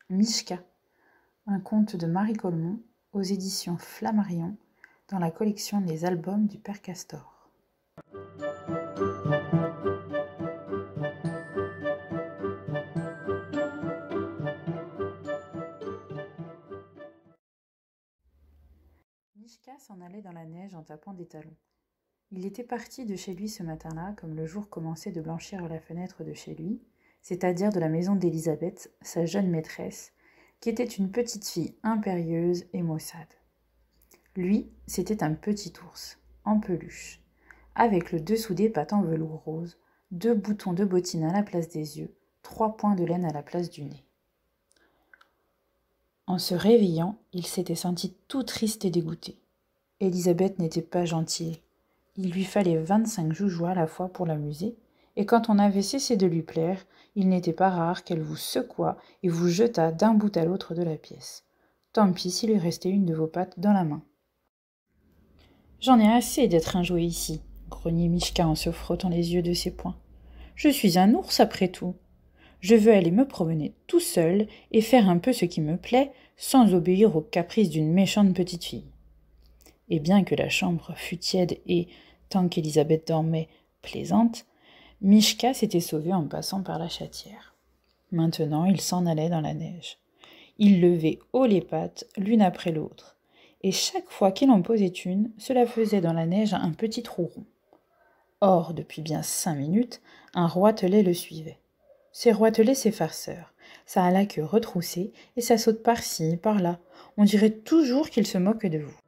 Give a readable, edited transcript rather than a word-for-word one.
Mishka, un conte de Marie Colmont aux éditions Flammarion dans la collection Les albums du Père Castor. Mishka s'en allait dans la neige en tapant des talons. Il était parti de chez lui ce matin-là, comme le jour commençait de blanchir à la fenêtre de chez lui, c'est-à-dire de la maison d'Élisabeth, sa jeune maîtresse, qui était une petite fille impérieuse et maussade. Lui, c'était un petit ours, en peluche, avec le dessous des pattes en velours rose, 2 boutons de bottine à la place des yeux, 3 points de laine à la place du nez. En se réveillant, il s'était senti tout triste et dégoûté. Élisabeth n'était pas gentille. Il lui fallait 25 joujoux à la fois pour l'amuser, et quand on avait cessé de lui plaire, il n'était pas rare qu'elle vous secouât et vous jetât d'un bout à l'autre de la pièce. Tant pis s'il lui restait une de vos pattes dans la main. « J'en ai assez d'être un jouet ici, » grognait Mishka en se frottant les yeux de ses poings. « Je suis un ours après tout. Je veux aller me promener tout seul et faire un peu ce qui me plaît sans obéir aux caprices d'une méchante petite fille. » Et bien que la chambre fût tiède et, tant qu'Élisabeth dormait, plaisante, Mishka s'était sauvé en passant par la chatière. Maintenant, il s'en allait dans la neige. Il levait haut les pattes, l'une après l'autre, et chaque fois qu'il en posait une, cela faisait dans la neige un petit trou rond. Or, depuis bien 5 minutes, un roitelet le suivait. Ces roitelets, c'est farceurs. Ça a la queue retroussée et ça saute par-ci, par-là. On dirait toujours qu'il se moque de vous.